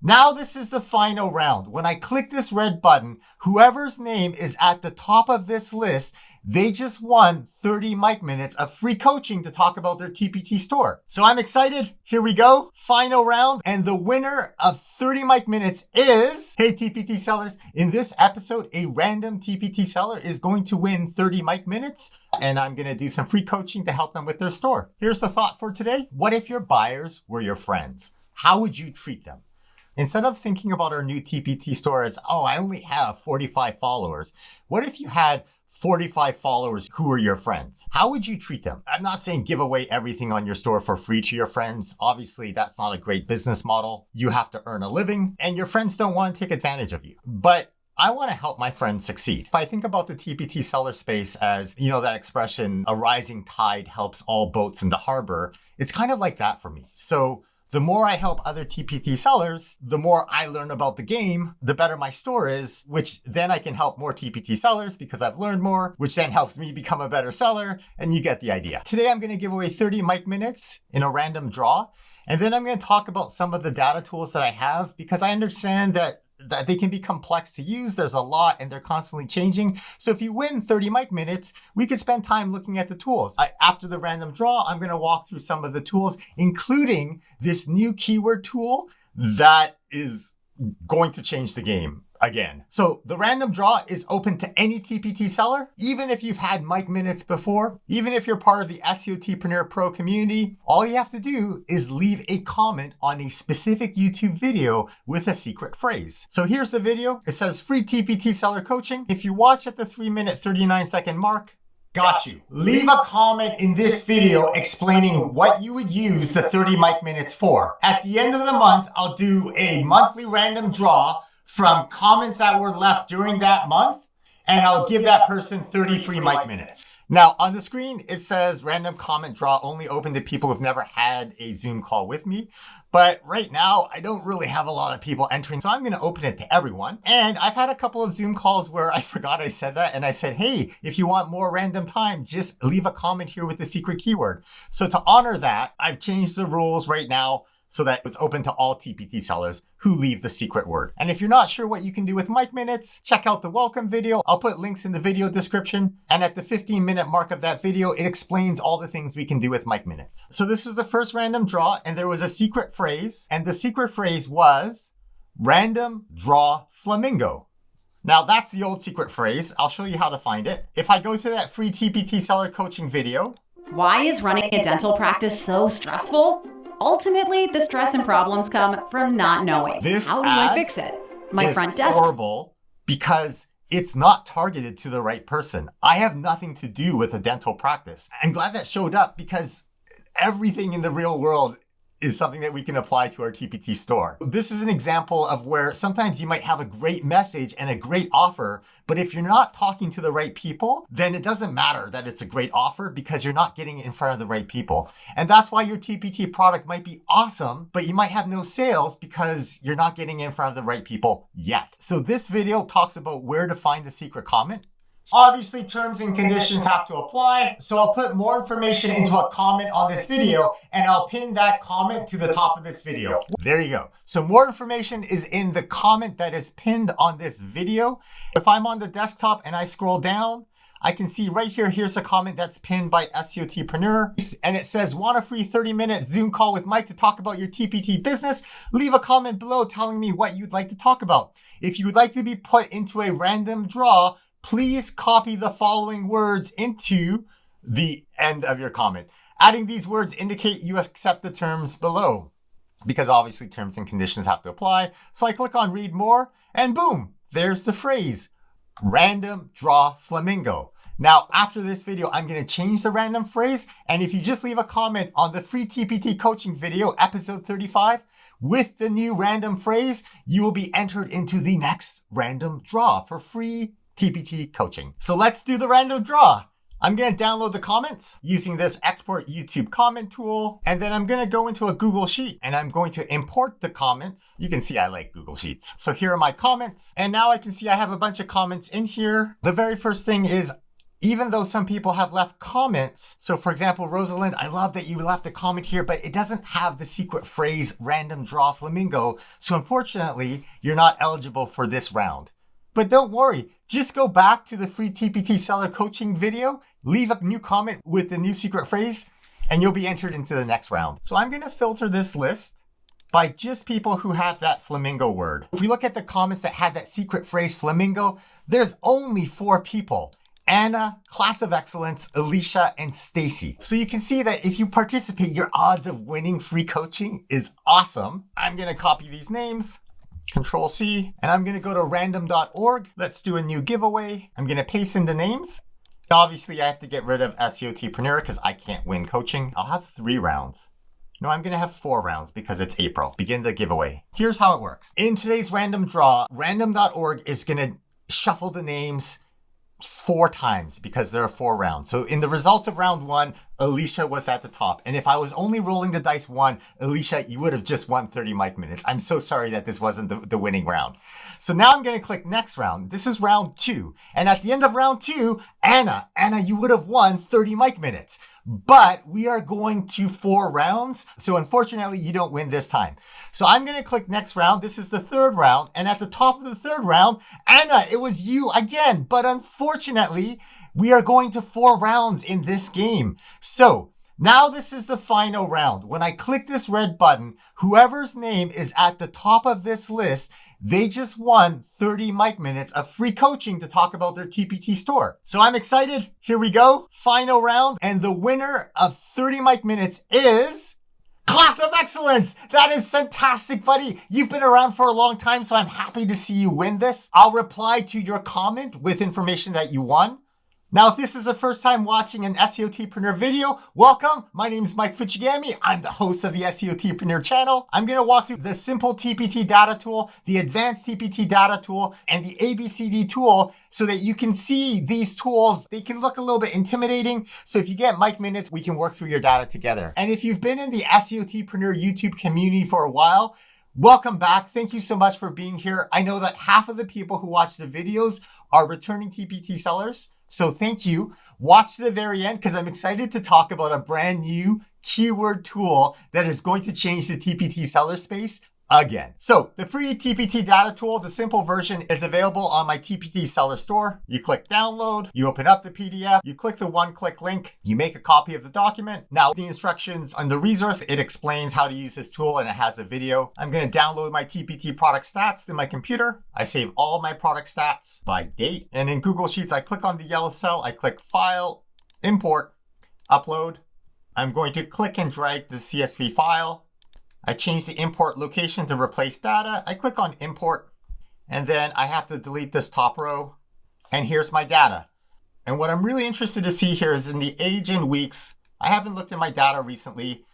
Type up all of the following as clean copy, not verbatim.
Now this is the final round. When I click this red button, whoever's name is at the top of this list, they just won 30 mic minutes of free coaching to talk about their TPT store. So I'm excited. Here we go. Final round. And the winner of 30 mic minutes is, hey TPT sellers, in this episode, a random TPT seller is going to win 30 mic minutes. And I'm going to do some free coaching to help them with their store. Here's the thought for today. What if your buyers were your friends? How would you treat them? Instead of thinking about our new TPT store as, oh, I only have 45 followers. What if you had 45 followers who are your friends? How would you treat them? I'm not saying give away everything on your store for free to your friends. Obviously, that's not a great business model. You have to earn a living and your friends don't want to take advantage of you. But I want to help my friends succeed. If I think about the TPT seller space as, that expression, a rising tide helps all boats in the harbor, it's kind of like that for me. So the more I help other TPT sellers, the more I learn about the game, the better my store is, which then I can help more TPT sellers because I've learned more, which then helps me become a better seller, and you get the idea. Today, I'm going to give away 30 mic minutes in a random draw, and then I'm going to talk about some of the data tools that I have because I understand that they can be complex to use. There's a lot and they're constantly changing. So if you win 30 mic minutes, we could spend time looking at the tools. After the random draw, I'm going to walk through some of the tools, including this new keyword tool that is going to change the game again. So the random draw is open to any TPT seller, even if you've had mic minutes before, even if you're part of the SEOTpreneur PRO community. All you have to do is leave a comment on a specific YouTube video with a secret phrase. So here's the video. It says free TPT seller coaching. If you watch at the 3-minute 39-second mark, got you. Leave a comment in this video explaining what you would use the 30 mic minutes for. At the end of the month, I'll do a monthly random draw from comments that were left during that month, and I'll give that person 30 free mic minutes. Now, on the screen, it says random comment draw only open to people who've never had a Zoom call with me. But right now, I don't really have a lot of people entering, so I'm going to open it to everyone. And I've had a couple of Zoom calls where I forgot I said that, and I said, hey, if you want more random time, just leave a comment here with the secret keyword. So to honor that, I've changed the rules right now so that it's open to all TPT sellers who leave the secret word. And if you're not sure what you can do with mic minutes, check out the welcome video. I'll put links in the video description. And at the 15-minute mark of that video, it explains all the things we can do with mic minutes. So this is the first random draw, and there was a secret phrase. And the secret phrase was random draw flamingo. Now that's the old secret phrase. I'll show you how to find it. If I go to that free TPT seller coaching video. Why is running a dental practice so stressful? Ultimately, the stress and problems come from not knowing. How do I fix it? My front desk is horrible because it's not targeted to the right person. I have nothing to do with a dental practice. I'm glad that showed up because everything in the real world is something that we can apply to our TPT store. This is an example of where sometimes you might have a great message and a great offer, but if you're not talking to the right people, then it doesn't matter that it's a great offer because you're not getting it in front of the right people. And that's why your TPT product might be awesome, but you might have no sales because you're not getting it in front of the right people yet. So this video talks about where to find the secret comment. Obviously, terms and conditions have to apply, so I'll put more information into a comment on this video, and I'll pin that comment to the top of this video. There you go. So more information is in the comment that is pinned on this video. If I'm on the desktop and I scroll down, I can see right here, here's a comment that's pinned by SEOTpreneur, and it says, want a free 30-minute Zoom call with Mike to talk about your TPT business? Leave a comment below telling me what you'd like to talk about. If you would like to be put into a random draw, please copy the following words into the end of your comment. Adding these words indicate you accept the terms below because obviously terms and conditions have to apply. So I click on read more and boom, there's the phrase random draw flamingo. Now, after this video, I'm going to change the random phrase. And if you just leave a comment on the free TPT coaching video, episode 35, with the new random phrase, you will be entered into the next random draw for free TPT coaching. So let's do the random draw. I'm going to download the comments using this export YouTube comment tool. And then I'm going to go into a Google Sheet and I'm going to import the comments. You can see I like Google Sheets. So here are my comments. And now I can see I have a bunch of comments in here. The very first thing is even though some people have left comments. So for example, Rosalind, I love that you left a comment here, but it doesn't have the secret phrase random draw flamingo. So unfortunately, you're not eligible for this round. But don't worry, just go back to the free TPT Seller Coaching video, leave a new comment with the new secret phrase, and you'll be entered into the next round. So I'm going to filter this list by just people who have that flamingo word. If we look at the comments that have that secret phrase flamingo, there's only 4 people. Anna, Class of Excellence, Alicia, and Stacy. So you can see that if you participate, your odds of winning free coaching is awesome. I'm going to copy these names. Control C, and I'm going to go to random.org. Let's do a new giveaway. I'm going to paste in the names. Obviously, I have to get rid of SEOTpreneur because I can't win coaching. I'll have 3 rounds. No, I'm going to have 4 rounds because it's April. Begin the giveaway. Here's how it works. In today's random draw, random.org is going to shuffle the names 4 times because there are 4 rounds. So in the results of round 1, Alicia was at the top. And if I was only rolling the dice 1, Alicia, you would have just won 30 mic minutes. I'm so sorry that this wasn't the winning round. So now I'm going to click next round. This is round 2. And at the end of round 2, Anna, you would have won 30 mic minutes. But we are going to 4 rounds. So unfortunately, you don't win this time. So I'm going to click next round. This is the 3rd round. And at the top of the 3rd round, Anna, it was you again. But unfortunately, we are going to 4 rounds in this game. So now this is the final round. When I click this red button, whoever's name is at the top of this list, they just won 30 mic minutes of free coaching to talk about their TPT store. So I'm excited. Here we go. Final round. And the winner of 30 mic minutes is Class of Excellence. That is fantastic, buddy. You've been around for a long time, so I'm happy to see you win this. I'll reply to your comment with information that you won. Now, if this is the first time watching an SEOTpreneur video, welcome. My name is Mike Fuchigami. I'm the host of the SEOTpreneur channel. I'm going to walk through the simple TPT data tool, the advanced TPT data tool, and the ABCD tool so that you can see these tools. They can look a little bit intimidating. So if you get mic minutes, we can work through your data together. And if you've been in the SEOTpreneur YouTube community for a while, welcome back. Thank you so much for being here. I know that half of the people who watch the videos are returning TPT sellers. So thank you. Watch to the very end because I'm excited to talk about a brand new keyword tool that is going to change the TPT seller space again. So the free TPT data tool, the simple version, is available on my TPT seller store. You click download, you open up the PDF, you click the one-click link, you make a copy of the document. Now the instructions on the resource, it explains how to use this tool and it has a video. I'm going to download my TPT product stats to my computer. I save all my product stats by date. And in Google Sheets, I click on the yellow cell, I click File, Import, Upload. I'm going to click and drag the CSV file. I change the import location to replace data. I click on import, and then I have to delete this top row. And here's my data. And what I'm really interested to see here is in the age in weeks. I haven't looked at my data recently,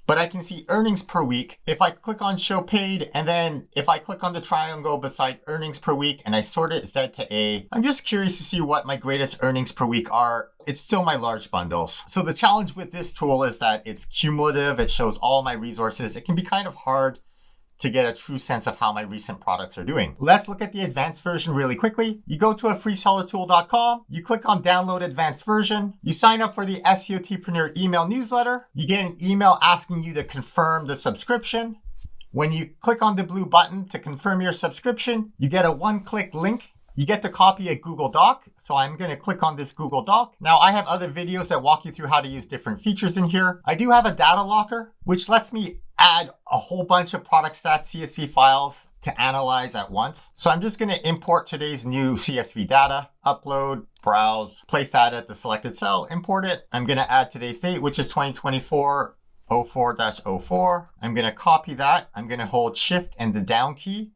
but I can see earnings per week. If I click on show paid, and then if I click on the triangle beside earnings per week and I sort it Z to A, I'm just curious to see what my greatest earnings per week are. It's still my large bundles. So the challenge with this tool is that it's cumulative. It shows all my resources. It can be kind of hard to get a true sense of how my recent products are doing. Let's look at the advanced version really quickly. You go to freesellertool.com, you click on download advanced version, you sign up for the SEOTpreneur email newsletter, you get an email asking you to confirm the subscription. When you click on the blue button to confirm your subscription, you get a one-click link. You get to copy a Google Doc. So I'm going to click on this Google Doc. Now I have other videos that walk you through how to use different features in here. I do have a data locker, which lets me add a whole bunch of product stats CSV files to analyze at once. So I'm just going to import today's new CSV data, upload, browse, place data at the selected cell, import it. I'm going to add today's date, which is 2024-04-04. I'm going to copy that. I'm going to hold Shift and the down key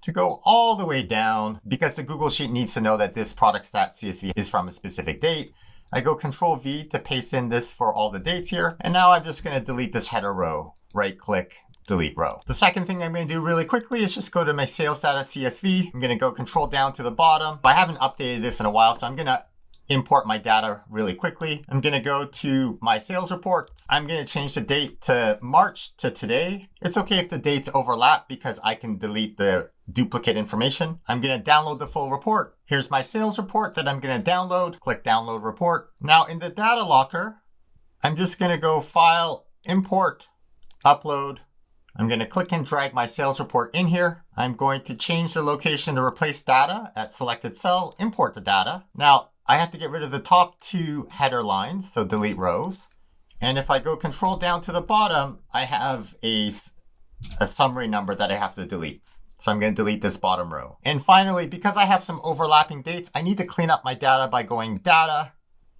to go all the way down because the Google Sheet needs to know that this product stat CSV is from a specific date. I go Control V to paste in this for all the dates here. And now I'm just going to delete this header row. Right click, delete row. The second thing I'm going to do really quickly is just go to my sales data CSV. I'm going to go Control down to the bottom. I haven't updated this in a while, so I'm going to import my data really quickly. I'm going to go to my sales report. I'm going to change the date to March to today. It's okay if the dates overlap because I can delete the duplicate information. I'm going to download the full report. Here's my sales report that I'm going to download. Click download report. Now in the data locker, I'm just going to go file, import, upload. I'm going to click and drag my sales report in here. I'm going to change the location to replace data at selected cell, import the data. Now, I have to get rid of the top 2 header lines, so delete rows. And if I go control down to the bottom, I have a summary number that I have to delete. So I'm going to delete this bottom row. And finally, because I have some overlapping dates, I need to clean up my data by going data,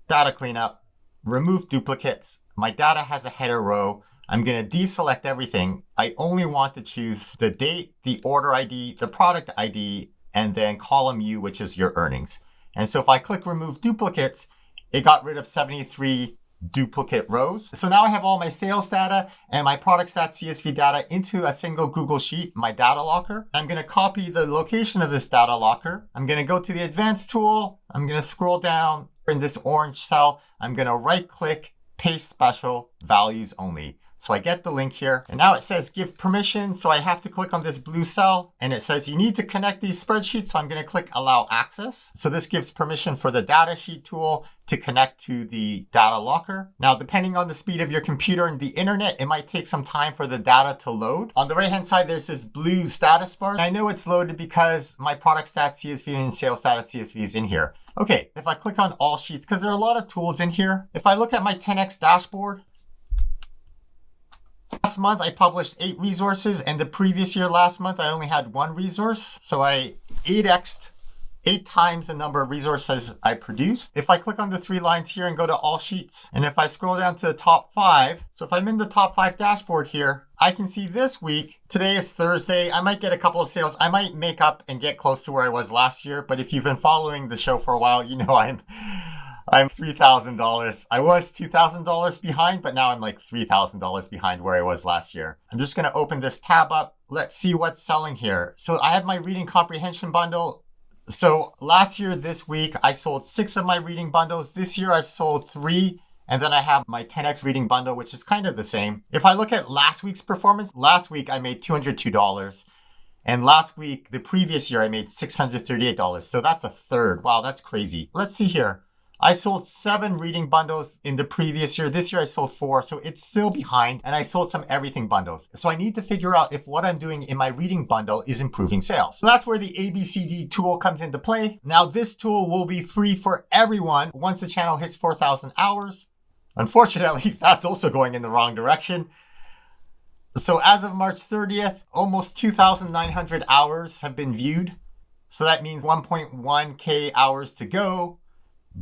data cleanup, remove duplicates. My data has a header row. I'm going to deselect everything. I only want to choose the date, the order ID, the product ID, and then column U, which is your earnings. And so if I click remove duplicates, it got rid of 73 duplicate rows. So now I have all my sales data and my product stats CSV data into a single Google Sheet, my data locker. I'm going to copy the location of this data locker. I'm going to go to the advanced tool. I'm going to scroll down in this orange cell. I'm going to right click, paste special, values only. So I get the link here and now it says give permission. So I have to click on this blue cell and it says you need to connect these spreadsheets. So I'm going to click allow access. So this gives permission for the data sheet tool to connect to the data locker. Now, depending on the speed of your computer and the internet, it might take some time for the data to load. On the right hand side, there's this blue status bar. I know it's loaded because my product stats CSV and sales data CSV is in here. Okay, if I click on all sheets, because there are a lot of tools in here. If I look at my 10x dashboard, last month, I published 8 resources, and the previous year, last month, I only had 1 resource. So I 8x'd 8 times the number of resources I produced. If I click on the 3 lines here and go to all sheets, and if I scroll down to the top 5, so if I'm in the top 5 dashboard here, I can see this week, today is Thursday, I might get a couple of sales. I might make up and get close to where I was last year, but if you've been following the show for a while, you know I'm $3,000. I was $2,000 behind, but now I'm like $3,000 behind where I was last year. I'm just going to open this tab up. Let's see what's selling here. So I have my reading comprehension bundle. So last year, this week, I sold 6 of my reading bundles. This year, I've sold 3. And then I have my 10X reading bundle, which is kind of the same. If I look at last week's performance, last week I made $202. And last week, the previous year, I made $638. So that's a third. Wow, that's crazy. Let's see here. I sold 7 reading bundles in the previous year. This year I sold 4, so it's still behind. And I sold some everything bundles. So I need to figure out if what I'm doing in my reading bundle is improving sales. So that's where the ABCD tool comes into play. Now this tool will be free for everyone once the channel hits 4,000 hours. Unfortunately, that's also going in the wrong direction. So as of March 30th, almost 2,900 hours have been viewed. So that means 1.1K hours to go.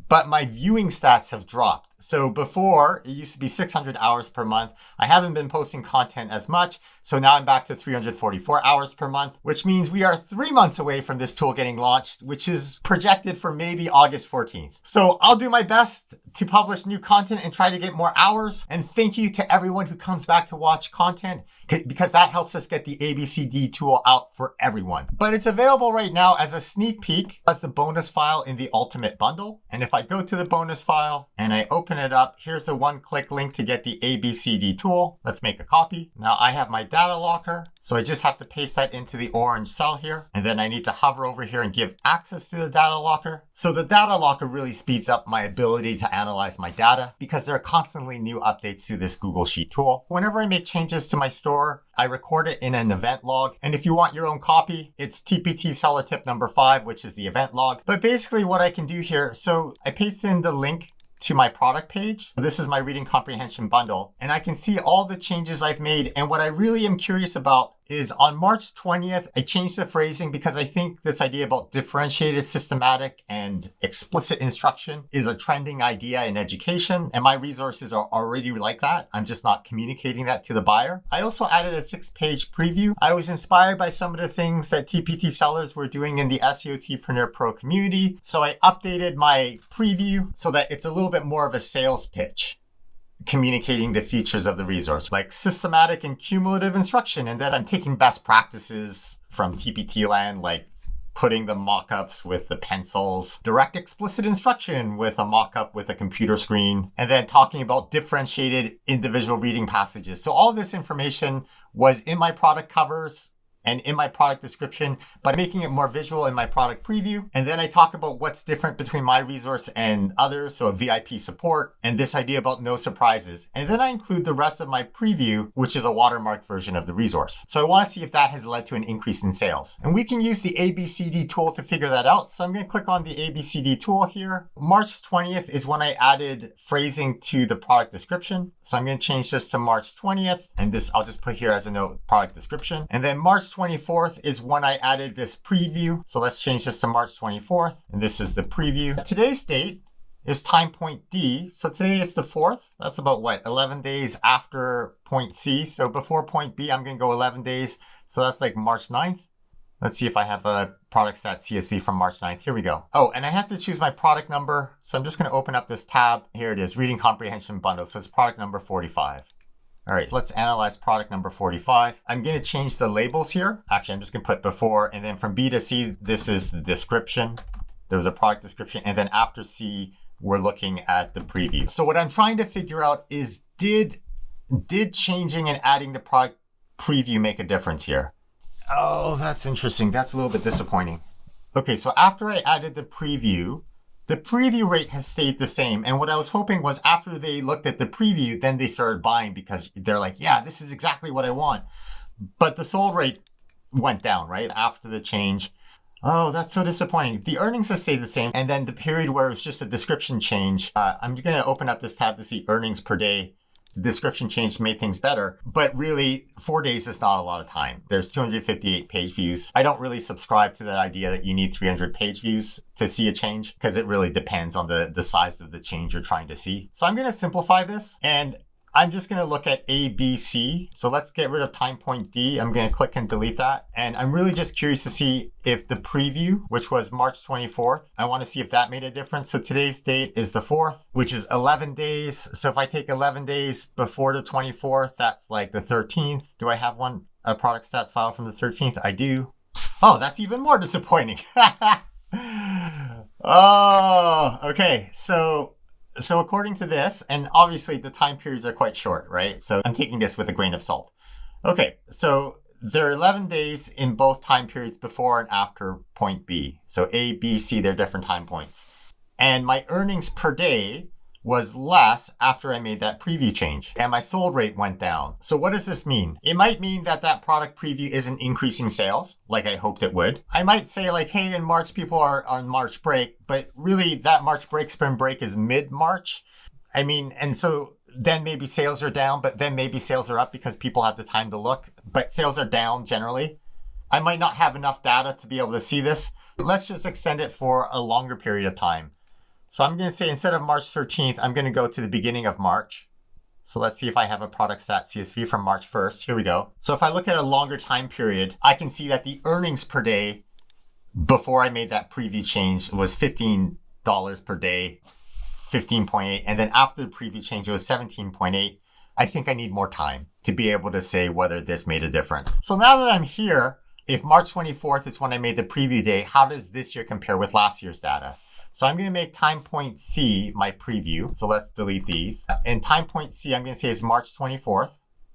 But my viewing stats have dropped. So before, it used to be 600 hours per month. I haven't been posting content as much. So now I'm back to 344 hours per month, which means we are 3 months away from this tool getting launched, which is projected for maybe August 14th. So I'll do my best to publish new content and try to get more hours. And thank you to everyone who comes back to watch content because that helps us get the ABCD tool out for everyone. But it's available right now as a sneak peek as the bonus file in the Ultimate Bundle. And if I go to the bonus file and I open it up, here's the one-click link to get the ABCD tool. Let's make a copy. Now I have my data locker. So I just have to paste that into the orange cell here. And then I need to hover over here and give access to the data locker. So the data locker really speeds up my ability to analyze my data because there are constantly new updates to this Google Sheet tool. Whenever I make changes to my store, I record it in an event log. And if you want your own copy, it's TPT Seller Tip number 5, which is the event log. But basically what I can do here, so I paste in the link to my product page. This is my reading comprehension bundle, and I can see all the changes I've made. And what I really am curious about is on March 20th, I changed the phrasing because I think this idea about differentiated, systematic, and explicit instruction is a trending idea in education. And my resources are already like that. I'm just not communicating that to the buyer. I also added a 6-page preview. I was inspired by some of the things that TPT sellers were doing in the SEOTpreneur PRO community. So I updated my preview so that it's a little bit more of a sales pitch, communicating the features of the resource, like systematic and cumulative instruction. And then I'm taking best practices from TPT land, like putting the mock-ups with the pencils, direct explicit instruction with a mock-up with a computer screen, and then talking about differentiated individual reading passages. So all of this information was in my product covers and in my product description, but making it more visual in my product preview. And then I talk about what's different between my resource and others, so a VIP support, and this idea about no surprises. And then I include the rest of my preview, which is a watermarked version of the resource. So I want to see if that has led to an increase in sales. And we can use the ABCD tool to figure that out. So I'm going to click on the ABCD tool here. March 20th is when I added phrasing to the product description. So I'm going to change this to March 20th. And this I'll just put here as a note, product description. And then March 24th is when I added this preview. So let's change this to March 24th. And this is the preview. Today's date is time point D. So today is the 4th. That's about what, 11 days after point C. So before point B, I'm going to go 11 days. So that's like March 9th. Let's see if I have a product stat CSV from March 9th. Here we go. Oh, and I have to choose my product number. So I'm just going to open up this tab. Here it is, reading comprehension bundle. So it's product number 45. All right, let's analyze product number 45. I'm going to change the labels here. Actually, I'm just going to put before, and then from B to C, this is the description. There was a product description, and then after C, we're looking at the preview. So what I'm trying to figure out is, did changing and adding the product preview make a difference here? Oh, that's interesting. That's a little bit disappointing. Okay, so after I added the preview rate has stayed the same. And what I was hoping was after they looked at the preview, then they started buying because they're like, yeah, this is exactly what I want. But the sold rate went down, right? After the change. Oh, that's so disappointing. The earnings have stayed the same. And then the period where it was just a description change, I'm going to open up this tab to see earnings per day. The description change made things better, but really 4 days is not a lot of time. There's 258 page views. I don't really subscribe to that idea that you need 300 page views to see a change because it really depends on the size of the change you're trying to see. So I'm going to simplify this and I'm just going to look at A, B, C. So let's get rid of time point D. I'm going to click and delete that. And I'm really just curious to see if the preview, which was March 24th, I want to see if that made a difference. So today's date is the 4th, which is 11 days. So if I take 11 days before the 24th, that's like the 13th. Do I have a product stats file from the 13th? I do. Oh, that's even more disappointing. Oh, okay. So according to this, and obviously the time periods are quite short, right? So I'm taking this with a grain of salt. Okay, so there are 11 days in both time periods before and after point B. So A, B, C, they're different time points. And my earnings per day was less after I made that preview change and my sold rate went down. So what does this mean? It might mean that product preview isn't increasing sales like I hoped it would. I might say like, hey, in March, people are on March break, but really that March break, spring break is mid-March. I mean, and so then maybe sales are down, but then maybe sales are up because people have the time to look, but sales are down generally. I might not have enough data to be able to see this. Let's just extend it for a longer period of time. So I'm going to say instead of March 13th, I'm going to go to the beginning of March. So let's see if I have a product stat CSV from March 1st. Here we go. So if I look at a longer time period, I can see that the earnings per day before I made that preview change was $15 per day, 15.8. And then after the preview change, it was 17.8. I think I need more time to be able to say whether this made a difference. So now that I'm here, if March 24th is when I made the preview day, how does this year compare with last year's data? So I'm going to make time point C my preview. So let's delete these. And time point C, I'm going to say is March 24th,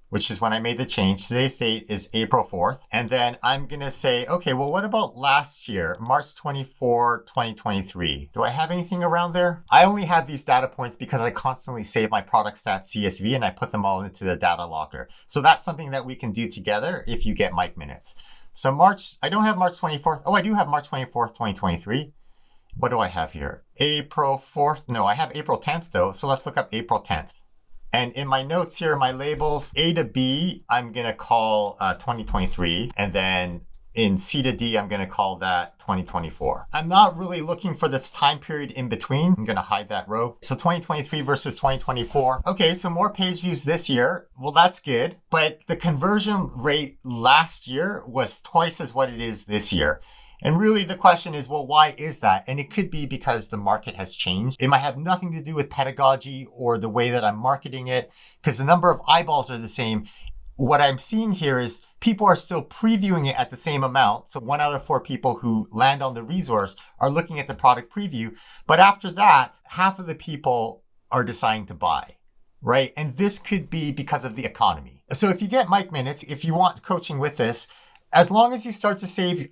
which is when I made the change. Today's date is April 4th. And then I'm going to say, okay, well, what about last year, March 24, 2023? Do I have anything around there? I only have these data points because I constantly save my product stats CSV and I put them all into the data locker. So that's something that we can do together if you get mic minutes. So March, I don't have March 24th. Oh, I do have March 24th, 2023. What do I have here? April 4th? No, I have April 10th though. So let's look up April 10th. And in my notes here, my labels, A to B, I'm going to call 2023. And then in C to D, I'm going to call that 2024. I'm not really looking for this time period in between. I'm going to hide that row. So 2023 versus 2024. Okay, so more page views this year. Well, that's good. But the conversion rate last year was twice as what it is this year. And really the question is, well, why is that? And it could be because the market has changed. It might have nothing to do with pedagogy or the way that I'm marketing it, because the number of eyeballs are the same. what I'm seeing here is people are still previewing it at the same amount. So 1 out of 4 people who land on the resource are looking at the product preview. But after that, half of the people are deciding to buy, right? And this could be because of the economy. So if you get Mike Minutes, if you want coaching with this, as long as you start to save,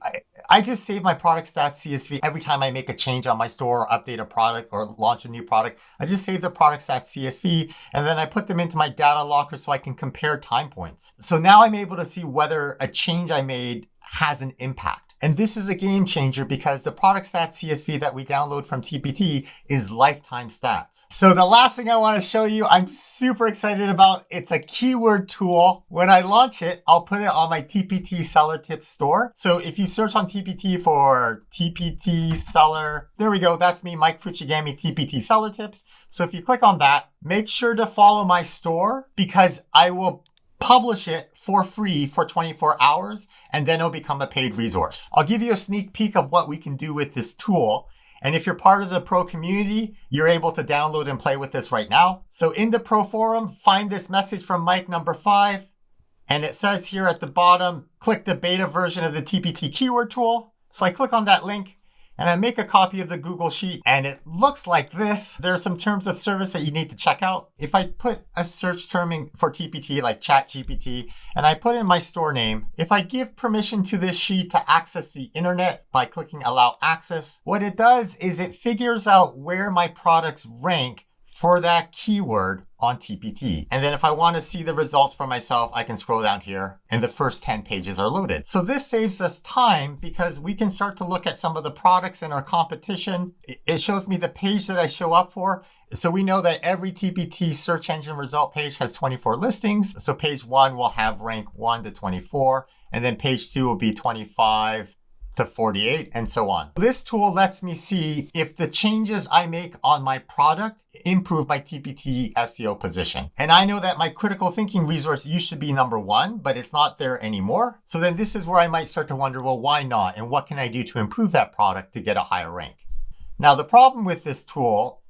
I just save my product stats CSV every time I make a change on my store or update a product or launch a new product. I just save the product stats CSV and then I put them into my data locker so I can compare time points. So now I'm able to see whether a change I made has an impact. And this is a game changer because the product stats CSV that we download from TPT is lifetime stats. So the last thing I want to show you, I'm super excited about. It's a keyword tool. When I launch it, I'll put it on my TPT Seller Tips store. So if you search on TPT for TPT Seller, there we go. That's me, Mike Fuchigami, TPT Seller Tips. So if you click on that, make sure to follow my store because I will publish it for free for 24 hours, and then it'll become a paid resource. I'll give you a sneak peek of what we can do with this tool. And if you're part of the Pro community, you're able to download and play with this right now. So in the Pro forum, find this message from Mike number 5. And it says here at the bottom, click the beta version of the TPT Keyword Tool. So I click on that link and I make a copy of the Google Sheet and it looks like this. There are some terms of service that you need to check out. If I put a search term in for TPT like ChatGPT and I put in my store name, if I give permission to this sheet to access the internet by clicking allow access, what it does is it figures out where my products rank for that keyword on TPT. And then if I want to see the results for myself, I can scroll down here and the first 10 pages are loaded. So this saves us time because we can start to look at some of the products in our competition. It shows me the page that I show up for. So we know that every TPT search engine result page has 24 listings. So page 1 will have rank 1 to 24, and then page 2 will be 25 to 48 and so on. This tool lets me see if the changes I make on my product improve my TPT SEO position. And I know that my critical thinking resource used to be number 1, but it's not there anymore. So then this is where I might start to wonder, well, why not? And what can I do to improve that product to get a higher rank? Now, the problem with this tool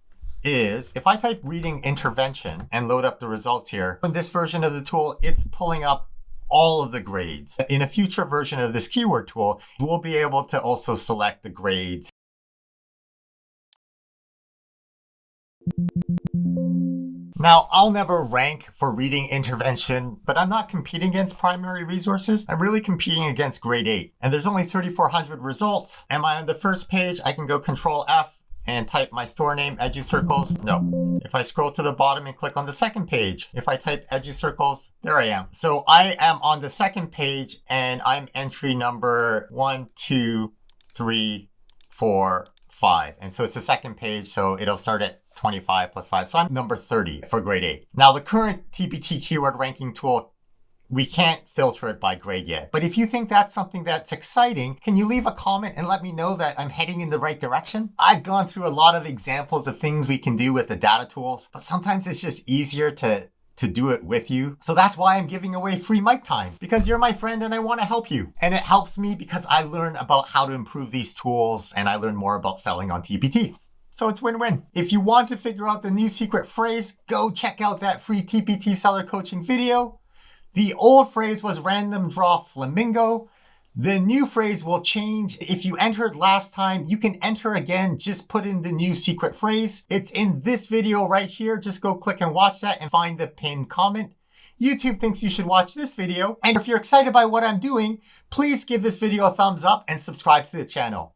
is if I type reading intervention and load up the results here, in this version of the tool, it's pulling up all of the grades. In a future version of this keyword tool, we'll be able to also select the grades. Now, I'll never rank for reading intervention, but I'm not competing against primary resources. I'm really competing against grade 8. And there's only 3,400 results. Am I on the first page? I can go Control F and type my store name, EduCircles. No. If I scroll to the bottom and click on the second page, if I type EduCircles, there I am. So I am on the second page and I'm entry number 1, 2, 3, 4, 5. And so it's the second page, so it'll start at 25 plus 5. So I'm number 30 for grade 8. Now the current TPT keyword ranking tool, we can't filter it by grade yet. But if you think that's something that's exciting, can you leave a comment and let me know that I'm heading in the right direction? I've gone through a lot of examples of things we can do with the data tools, but sometimes it's just easier to do it with you. So that's why I'm giving away free mic time, because you're my friend and I want to help you. And it helps me because I learn about how to improve these tools and I learn more about selling on TPT. So it's win-win. If you want to figure out the new secret phrase, go check out that free TPT Seller Coaching video. The old phrase was random draw flamingo. The new phrase will change. If you entered last time, you can enter again. Just put in the new secret phrase. It's in this video right here. Just go click and watch that and find the pinned comment. YouTube thinks you should watch this video. And if you're excited by what I'm doing, please give this video a thumbs up and subscribe to the channel.